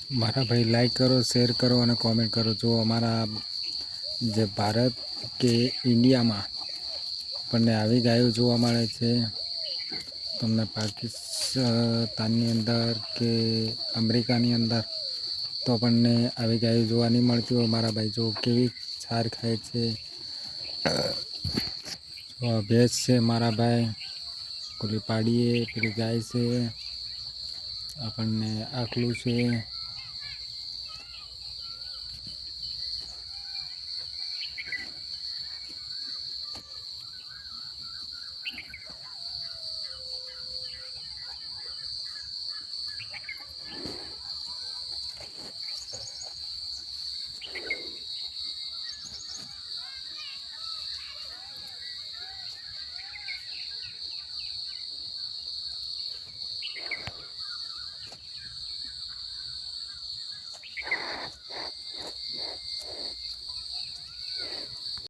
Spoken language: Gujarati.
મારા ભાઈ લાઈક કરો, શેર કરો અને કોમેન્ટ કરો. જો અમારા જે ભારત કે ઇન્ડિયામાં આપણને આવી ગાયો જોવા મળે છે, તમને પાકિસ્તાનની અંદર કે અમેરિકાની અંદર તો આપણને આવી ગાયો જોવા નહીં મળતી હોય. મારા ભાઈ જો કેવી છાર ખાય છે. ભેંસ છે મારા ભાઈ, પેલી પાડીએ પેલી ગાય છે, આપણને આખલું છે.